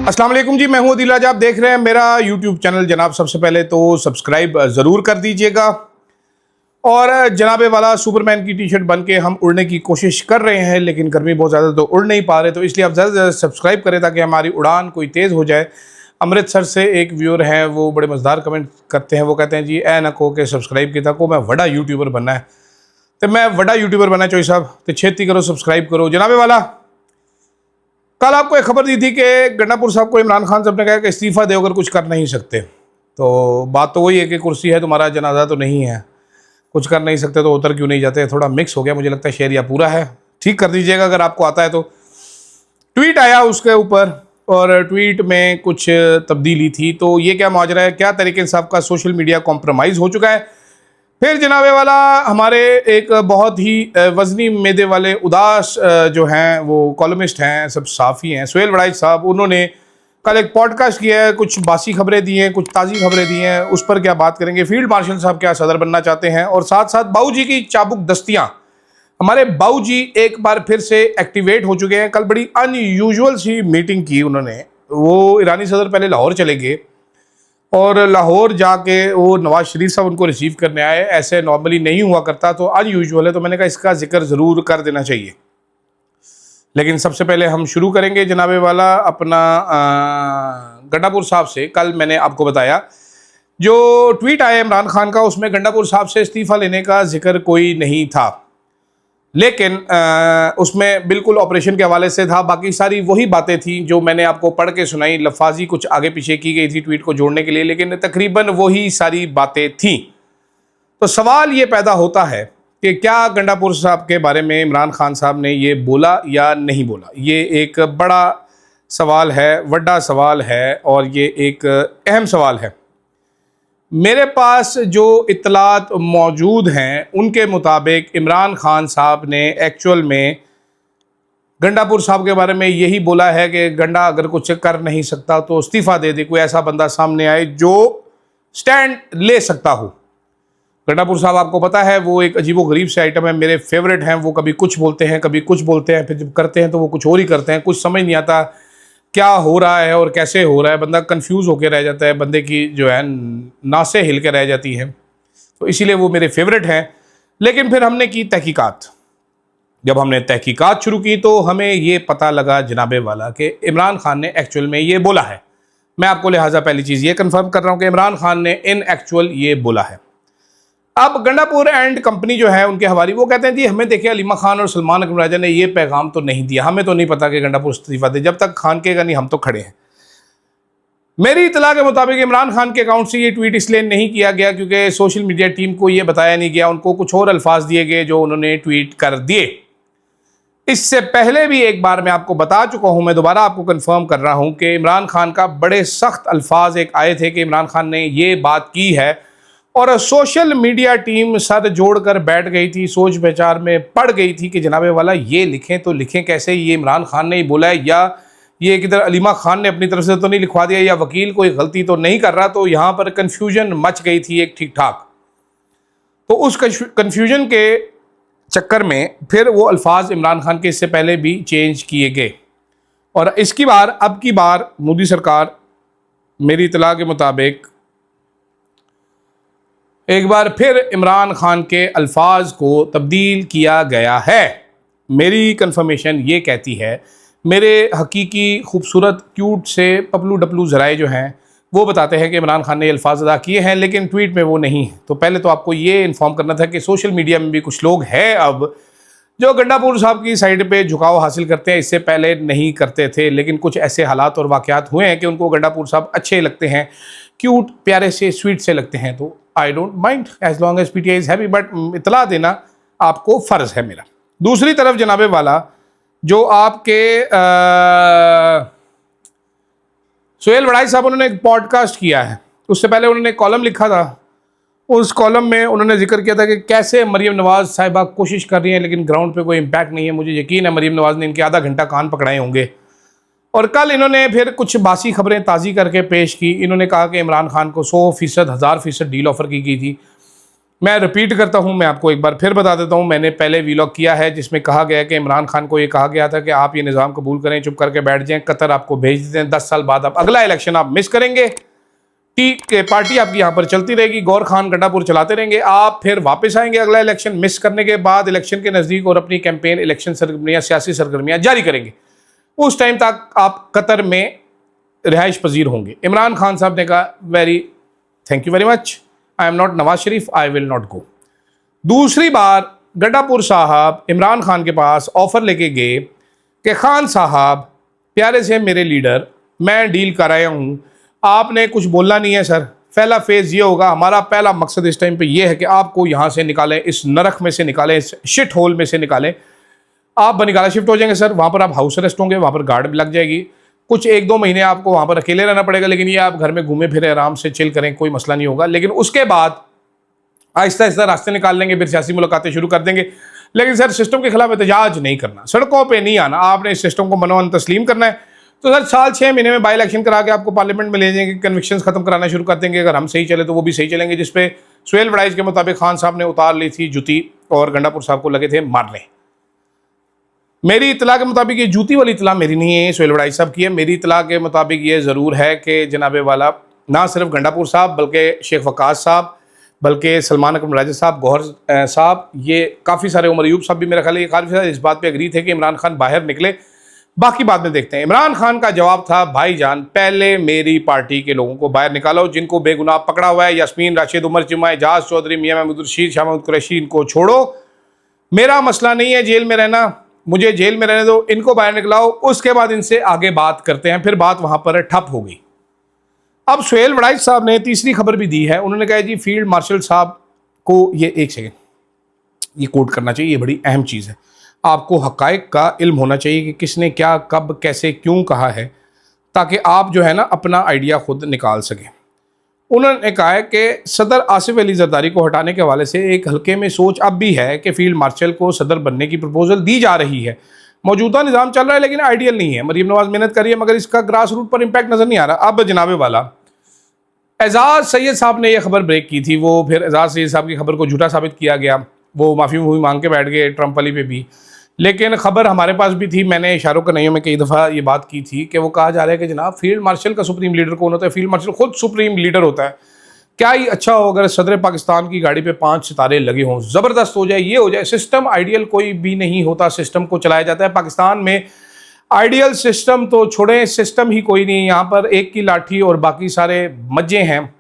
अस्सलाम वालेकुम जी, मैं हूं अदील। आज आप देख रहे हैं मेरा यूट्यूब चैनल। जनाब, सबसे पहले तो सब्सक्राइब ज़रूर कर दीजिएगा। और जनाबे वाला सुपरमैन की टी शर्ट बन के हम उड़ने की कोशिश कर रहे हैं, लेकिन गर्मी बहुत ज़्यादा तो उड़ नहीं पा रहे, तो इसलिए आप ज़्यादा से ज़्यादा सब्सक्राइब करें ताकि हमारी उड़ान कोई तेज़ हो जाए। अमृतसर से एक व्यूअर हैं, वो बड़े मज़ेदार कमेंट करते हैं। वो कहते हैं जी ए ना को के सब्सक्राइब किया को मैं वड़ा यूट्यूबर बनना है, तो मैं वड़ा यूट्यूबर बनना चाहिए साहब, तो छेती करो, सब्सक्राइब करो। जनाबे वाला, कल आपको एक खबर दी थी कि गंडापुर साहब को इमरान खान साहब ने कहा कि इस्तीफ़ा दे अगर कुछ कर नहीं सकते, तो बात तो वही है कि कुर्सी है तुम्हारा, जनाजा तो नहीं है, कुछ कर नहीं सकते तो उतर क्यों नहीं जाते। थोड़ा मिक्स हो गया, मुझे लगता है शेर या पूरा है, ठीक कर दीजिएगा अगर आपको आता है तो। ट्वीट आया उसके ऊपर और ट्वीट में कुछ तब्दीली थी, तो ये क्या माजरा है, क्या तरीके साहब का सोशल मीडिया कॉम्प्रोमाइज़ हो चुका है। फिर जनाबे वाला, हमारे एक बहुत ही वज़नी मैदे वाले उदास जो हैं वो कॉलमिस्ट हैं, सब साफ़ी हैं, सुहेल वड़ाइच साहब, उन्होंने कल एक पॉडकास्ट किया है, कुछ बासी खबरें दी हैं, कुछ ताज़ी खबरें दी हैं, उस पर क्या बात करेंगे। फील्ड मार्शल साहब क्या सदर बनना चाहते हैं, और साथ साथ बाऊ जी की चाबुक दस्तियाँ, हमारे बाऊ जी एक बार फिर से एक्टिवेट हो चुके हैं। कल बड़ी अनयूजुअल सी मीटिंग की उन्होंने। वो ईरानी सदर पहले लाहौर चले गए और लाहौर जाके वो नवाज शरीफ साहब उनको रिसीव करने आए। ऐसे नॉर्मली नहीं हुआ करता, तो अनयूजुअल है, तो मैंने कहा इसका जिक्र ज़रूर कर देना चाहिए। लेकिन सबसे पहले हम शुरू करेंगे जनाबे वाला अपना गंडापुर साहब से। कल मैंने आपको बताया जो ट्वीट आया इमरान खान का, उसमें गंडापुर साहब से इस्तीफ़ा लेने का जिक्र कोई नहीं था, लेकिन उसमें बिल्कुल ऑपरेशन के हवाले से था। बाकी सारी वही बातें थी जो मैंने आपको पढ़ के सुनाई, लफाजी कुछ आगे पीछे की गई थी ट्वीट को जोड़ने के लिए, लेकिन तकरीबन वही सारी बातें थी। तो सवाल ये पैदा होता है कि क्या गंडापुर साहब के बारे में इमरान खान साहब ने ये बोला या नहीं बोला। ये एक बड़ा सवाल है, बड़ा सवाल है, और ये एक अहम सवाल है। मेरे पास जो इत्तलात मौजूद हैं उनके मुताबिक इमरान खान साहब ने एक्चुअल में गंडापुर साहब के बारे में यही बोला है कि गंडा अगर कुछ कर नहीं सकता तो इस्तीफ़ा दे दे, कोई ऐसा बंदा सामने आए जो स्टैंड ले सकता हो। गंडापुर साहब आपको पता है वो एक अजीबोगरीब से आइटम है, मेरे फेवरेट हैं। वो कभी कुछ बोलते हैं, कभी कुछ बोलते हैं, फिर जब करते हैं तो वो कुछ और ही करते हैं। कुछ समझ नहीं आता क्या हो रहा है और कैसे हो रहा है, बंदा कंफ्यूज होकर रह जाता है, बंदे की जो है नासें हिल के रह जाती हैं। तो इसीलिए वो मेरे फेवरेट हैं। लेकिन फिर हमने की तहकीकात। जब हमने तहकीकात शुरू की तो हमें ये पता लगा जनाबे वाला कि इमरान खान ने एक्चुअल में ये बोला है। मैं आपको लिहाजा पहली चीज़ ये कंफर्म कर रहा हूँ कि इमरान खान ने इन एक्चुअल ये बोला है। अब गंडापुर एंड कंपनी जो है उनके हवाली, वो कहते हैं जी हमें देखिए अलीमा खान और सलमान अकबर राजा ने ये पैगाम तो नहीं दिया, हमें तो नहीं पता कि गंडापुर इस्तीफा दे, जब तक खान केगा नहीं हम तो खड़े हैं। मेरी इतला के मुताबिक इमरान खान के अकाउंट से ये ट्वीट इसलिए नहीं किया गया क्योंकि सोशल मीडिया टीम को ये बताया नहीं गया, उनको कुछ और अल्फाज दिए गए जो उन्होंने ट्वीट कर दिए। इससे पहले भी एक बार मैं आपको बता चुका हूं, मैं दोबारा आपको कंफर्म कर रहा हूं कि इमरान खान का बड़े सख्त अल्फाज एक आए थे कि इमरान खान ने ये बात की है, और सोशल मीडिया टीम सर जोड़कर बैठ गई थी, सोच विचार में पड़ गई थी कि जनाबे वाला ये लिखें तो लिखें कैसे, ये इमरान खान ने ही बोला है या ये किधर अलीमा खान ने अपनी तरफ से तो नहीं लिखवा दिया, या वकील कोई गलती तो नहीं कर रहा। तो यहाँ पर कन्फ्यूजन मच गई थी एक ठीक ठाक। तो उस कन्फ्यूजन के चक्कर में फिर वो अल्फाज इमरान खान के इससे पहले भी चेंज किए गए, और इसकी बार अब की बार मोदी सरकार, मेरी इतला के मुताबिक, एक बार फिर इमरान खान के अल्फाज को तब्दील किया गया है। मेरी कंफर्मेशन ये कहती है, मेरे हकीकी खूबसूरत क्यूट से पपलू डपलू ज़राए जो हैं वो बताते हैं कि इमरान खान ने ये अल्फाज अदा किए हैं, लेकिन ट्वीट में वो नहीं है। तो पहले तो आपको ये इन्फॉर्म करना था कि सोशल मीडिया में भी कुछ लोग हैं अब जो गंडापुर साहब की साइड पे झुकाव हासिल करते हैं, इससे पहले नहीं करते थे, लेकिन कुछ ऐसे हालात और वाक़यात हुए हैं कि उनको गंडापुर साहब अच्छे लगते हैं, क्यूट प्यारे से स्वीट से लगते हैं। तो I don't mind as long as PTI is heavy, but इतला देना आपको फ़र्ज़ है मेरा। दूसरी तरफ जनाबे वाला, जो आपके सुहेल वड़ाइच साहब, उन्होंने एक पॉडकास्ट किया है, उससे पहले उन्होंने कॉलम लिखा था। उस कॉलम में उन्होंने जिक्र किया था कि कैसे मरीम नवाज़ साहिबा कोशिश कर रही हैं लेकिन ग्राउंड पे कोई इम्पैक्ट नहीं है। मुझे यकीन है मरीम नवाज़ ने इनके आधा घंटा कान पकड़ाए होंगे। और कल इन्होंने फिर कुछ बासी खबरें ताज़ी करके पेश की। इन्होंने कहा कि इमरान खान को 100%, 1000% डील ऑफ़र की गई थी। मैं रिपीट करता हूं, मैं आपको एक बार फिर बता देता हूं, मैंने पहले वीलॉग किया है जिसमें कहा गया कि इमरान खान को ये कहा गया था कि आप ये निज़ाम कबूल करें, चुप करके बैठ जाएं, कतर आपको भेज देते हैं, 10 साल बाद आप अगला इलेक्शन आप मिस करेंगे, पार्टी आपकी यहाँ पर चलती रहेगी, गौर खान गंडापुर चलाते रहेंगे, आप फिर वापस आएंगे अगला इलेक्शन मिस करने के बाद, इलेक्शन के नज़दीक, और अपनी कैंपेन, इलेक्शन सरगर्मियाँ, सियासी सरगर्मियाँ जारी करेंगे। उस टाइम तक आप कतर में रिहाइश पजीर होंगे। इमरान खान साहब ने कहा thank you very much, I am not Nawaz Sharif, I will not go. दूसरी बार गंडापुर साहब इमरान खान के पास ऑफर लेके गए कि खान साहब प्यारे से मेरे लीडर, मैं डील कर आया हूँ, आपने कुछ बोलना नहीं है सर, पहला फेज़ ये होगा, हमारा पहला मकसद इस टाइम पे ये है कि आपको यहाँ से निकालें, इस नरक में से निकालें, इस शिट होल में से निकालें। आप बनिकाला शिफ्ट हो जाएंगे सर, वहाँ पर आप हाउस अरेस्ट होंगे, वहाँ पर गार्ड भी लग जाएगी, कुछ 1-2 महीने आपको वहाँ पर अकेले रहना पड़ेगा, लेकिन ये आप घर में घूमे फिरे आराम से चिल करें, कोई मसला नहीं होगा। लेकिन उसके बाद आहिस्ता आहिस्ता रास्ते निकाल लेंगे, फिर सियासी मुलाकातें शुरू कर देंगे। लेकिन सर सिस्टम के खिलाफ एहतजाज नहीं करना, सड़कों पे नहीं आना, आपने इस सिस्टम को मनोन तस्लीम करना है। तो सर 6 महीने में बाई इलेक्शन करा के आपको पार्लियामेंट में ले जाएंगे, कन्विक्शंस खत्म कराना शुरू कर देंगे, अगर हम सही चले तो वो भी सही चलेंगे। जिसपे सुहेल वड़ाइच के मुताबिक खान साहब ने उतार ली थी जूती और गंडापुर साहब को लगे थे मारने। मेरी इतला के मुताबिक, ये जूती वाली इतला मेरी नहीं है, सुहेल वड़ाइच साहब की है। मेरी इतला के मुताबिक ये ज़रूर है कि जनाबे वाला ना सिर्फ गंडापुर साहब बल्कि शेख वकास साहब, बल्कि सलमान अकरम राजा साहब, गौहर साहब, ये काफ़ी सारे, उमर अयूब साहब भी मेरा ख्याल है, ये काफ़ी सारे इस बात पे एग्री थे कि इमरान खान बाहर निकले, बाकी बाद में देखते हैं। इमरान खान का जवाब था, भाईजान पहले मेरी पार्टी के लोगों को बाहर निकालो, जिनको बेगुनाह पकड़ा हुआ है, यास्मीन, राशिद, उमर चिमा, एजाज चौधरी, मियां महमूद रशीद, शाह महमूद कुरैशी, इनको छोड़ो, मेरा मसला नहीं है जेल में रहना, मुझे जेल में रहने दो, इनको बाहर निकलाओ, उसके बाद इनसे आगे बात करते हैं। फिर बात वहां पर ठप हो गई। अब सुहेल वड़ाइच साहब ने तीसरी खबर भी दी है, उन्होंने कहा जी फील्ड मार्शल साहब को, ये एक सेकेंड, ये कोट करना चाहिए, ये बड़ी अहम चीज़ है, आपको हक़ाइक़ का इल्म होना चाहिए कि किसने क्या, कब, कैसे, क्यों कहा है, ताकि आप जो है ना अपना आइडिया खुद निकाल सकें। उन्होंने कहा है कि सदर आसिफ अली जरदारी को हटाने के हवाले से एक हल्के में सोच अब भी है कि फील्ड मार्शल को सदर बनने की प्रपोजल दी जा रही है। मौजूदा निज़ाम चल रहा है लेकिन आइडियल नहीं है, मरीम नवाज मेहनत कर रही है मगर इसका ग्रास रूट पर इम्पैक्ट नज़र नहीं आ रहा। अब जनाबे वाला एजाज सैयद साहब ने यह खबर ब्रेक की थी, वो फिर एजाज सैयद साहब की खबर को झूठा साबित किया गया, वो माफ़ी मांग के बैठ गए ट्रंप वाली पे भी। लेकिन खबर हमारे पास भी थी, मैंने इशारों का नहीं में कई दफ़ा ये बात की थी कि वो कहा जा रहा है कि जनाब फील्ड मार्शल का सुप्रीम लीडर कौन होता है, फील्ड मार्शल खुद सुप्रीम लीडर होता है। क्या ही अच्छा हो अगर सदर पाकिस्तान की गाड़ी पे 5 सितारे लगे हों, ज़बरदस्त हो जाए, ये हो जाए। सिस्टम आइडियल कोई भी नहीं होता, सिस्टम को चलाया जाता है। पाकिस्तान में आइडियल सिस्टम तो छोड़ें, सिस्टम ही कोई नहीं। यहाँ पर एक की लाठी और बाकी सारे मज्जे हैं,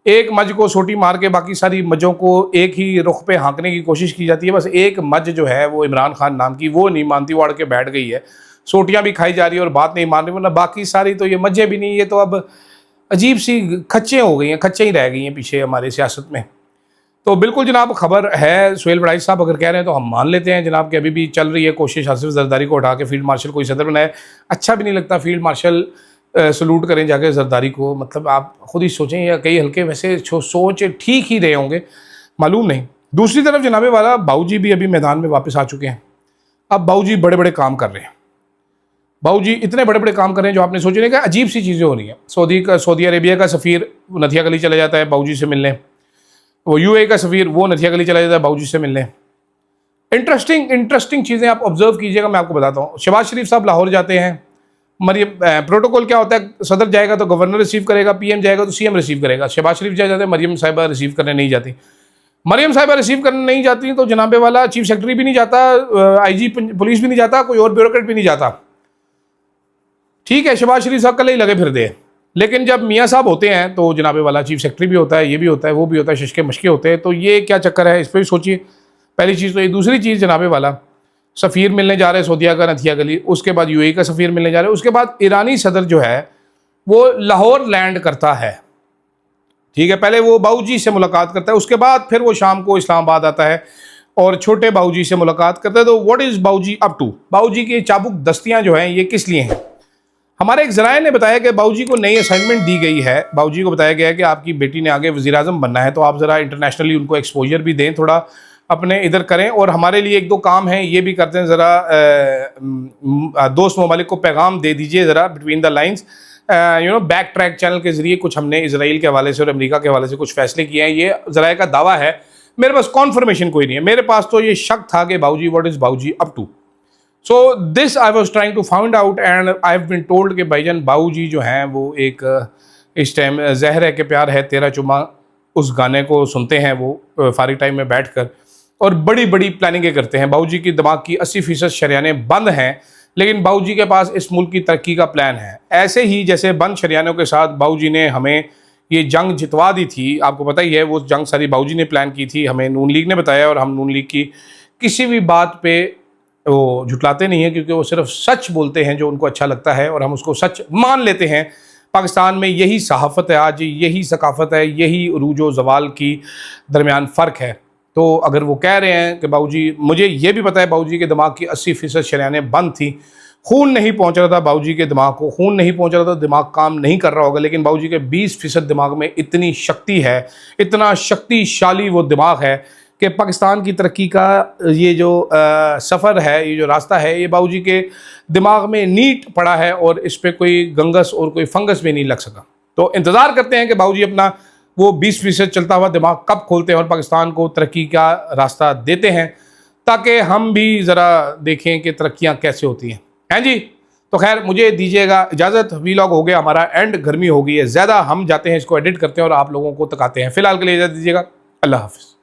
एक मज को सोटी मार के बाकी सारी मजों को एक ही रुख पे हाँकने की कोशिश की जाती है। बस एक मज जो है वो इमरान खान नाम की, वो नहीं मानती, वो अड़ के बैठ गई है, सोटियाँ भी खाई जा रही है और बात नहीं मान रही, वरना बाकी सारी तो ये मजे भी नहीं, ये तो अब अजीब सी खच्चें हो गई हैं, खच्चें ही रह गई हैं पीछे हमारे सियासत में। तो बिल्कुल जनाब खबर है, सुहेल वड़ाइच साहब अगर कह रहे हैं तो हम मान लेते हैं जनाब कि अभी भी चल रही है कोशिश आसिफ जरदारी को उठा के फील्ड मार्शल कोई सदर बनाए। अच्छा भी नहीं लगता फील्ड मार्शल सलूट करें जाके जरदारी को, मतलब आप खुद ही सोचें, या कई हल्के वैसे सोच ठीक ही रहे होंगे, मालूम नहीं। दूसरी तरफ जनाबे वाला बाऊजी भी अभी मैदान में वापस आ चुके हैं। अब बाऊजी बड़े बड़े काम कर रहे हैं, बाऊजी इतने बड़े बड़े काम कर रहे हैं जो आपने सोचे नहीं कि अजीब सी चीज़ें हो रही हैं। सऊदी अरेबिया का सफ़ीर नथिया गली चला जाता है बाऊजी से मिलने, वो यूए का सफ़ीर वो नथिया गली चला जाता है बाऊजी से मिलने। इंटरेस्टिंग चीज़ें आप ऑब्जर्व कीजिएगा, मैं आपको बताता हूँ। शहबाज शरीफ साहब लाहौर जाते हैं, मरियम प्रोटोकॉल क्या होता है, सदर जाएगा तो गवर्नर रिसीव करेगा, पीएम जाएगा तो सीएम रिसीव करेगा। शहबाज शरीफ जाते हैं, मरियम साहिबा रिसीव करने नहीं जाती। मरियम साहिबा रिसीव करने नहीं जाती तो जनाबे वाला चीफ सेक्रेटरी भी नहीं जाता, आईजी पुलिस भी नहीं जाता, कोई और ब्यूरोक्रेट भी नहीं जाता। ठीक है, शहबाज शरीफ साहब कल ही लगे फिर दे, लेकिन जब मियाँ साहब होते हैं तो जनाबे वाला चीफ सेक्रेटरी भी होता है, ये भी होता है, वो भी होता है, शशके मशके होते हैं। तो ये क्या चक्कर है, इस पर भी सोचिए। पहली चीज़ तो ये। दूसरी चीज़ जनाबे वाला सफ़ीर मिलने जा रहे हैं सऊदीया का नथिया गली, उसके बाद यूएई का सफ़ीर मिलने जा रहे हैं, उसके बाद ईरानी सदर जो है वो लाहौर लैंड करता है। ठीक है, पहले वो बाऊजी से मुलाकात करता है, उसके बाद फिर वो शाम को इस्लामाबाद आता है और छोटे बाऊजी से मुलाकात करता है। तो व्हाट इज़ बाऊजी अप टू? बाऊजी की चाबुक दस्तियाँ जो हैं ये किस लिए हैं? हमारे एक ज़राए ने बताया कि बाऊजी को नई असाइनमेंट दी गई है। बाऊजी को बताया गया है कि आपकी बेटी ने आगे वज़ीर आज़म बनना है, तो आप ज़रा इंटरनेशनली उनको एक्सपोजर भी दें, थोड़ा अपने इधर करें, और हमारे लिए 1-2 काम हैं ये भी करते हैं, ज़रा दोस्त ममालिक को पैगाम दे दीजिए ज़रा between the lines. Back track channel के ज़रिए कुछ हमने इसराइल के हवाले से और अमेरिका के हवाले से कुछ फ़ैसले किए हैं। ये ज़राए का दावा है मेरे पास कॉन्फर्मेशन कोई नहीं है, मेरे पास तो ये शक था कि बाबूजी व्हाट इज बाबूजी up to. So this I was trying to find out and I have been told कि भाईजान बाबूजी जो हैं वो एक इस टाइम जहर है कि प्यार है तेरा चुमा, उस गाने को सुनते हैं वो फारिग टाइम में बैठकर और बड़ी बड़ी प्लानिंगें करते हैं। बाबूजी की दिमाग की 80% शरियाने बंद हैं, लेकिन बाबूजी के पास इस मुल्क की तरक्की का प्लान है। ऐसे ही जैसे बंद शरियानों के साथ बाबूजी ने हमें ये जंग जितवा दी थी, आपको पता ही है वो जंग सारी बाबूजी ने प्लान की थी, हमें नून लीग ने बताया और हम नून लीग की किसी भी बात पे वो झुटलाते नहीं हैं, क्योंकि वो सिर्फ सच बोलते हैं जो उनको अच्छा लगता है और हम उसको सच मान लेते हैं। पाकिस्तान में यही सहाफ़त है, आज यही सकाफ़त है, यही उरूज व ज़वाल की दरमियान फ़र्क है। तो अगर वो कह रहे हैं कि बाबूजी, मुझे ये भी पता है बाबूजी के दिमाग की 80% शरियानें बंद थी, खून नहीं पहुंच रहा था बाबूजी के दिमाग को, खून नहीं पहुंच रहा था, दिमाग काम नहीं कर रहा होगा, लेकिन बाबूजी के 20% दिमाग में इतनी शक्ति है, इतना शक्तिशाली वो दिमाग है कि पाकिस्तान की तरक्की का ये जो सफ़र है, ये जो रास्ता है, ये बाबूजी के दिमाग में नीट पड़ा है और इस पर कोई गंगस और कोई फंगस भी नहीं लग सका। तो इंतज़ार करते हैं कि बाबूजी अपना वो 20% चलता हुआ दिमाग कब खोलते हैं और पाकिस्तान को तरक्की का रास्ता देते हैं, ताकि हम भी ज़रा देखें कि तरक्कियाँ कैसे होती हैं जी। तो खैर मुझे दीजिएगा इजाज़त, वीलॉग हो गया हमारा एंड, गर्मी हो गई है ज़्यादा, हम जाते हैं इसको एडिट करते हैं और आप लोगों को तकाते हैं। फ़िलहाल के लिए इजाज़त दीजिएगा, अल्लाह हाफ़िज़।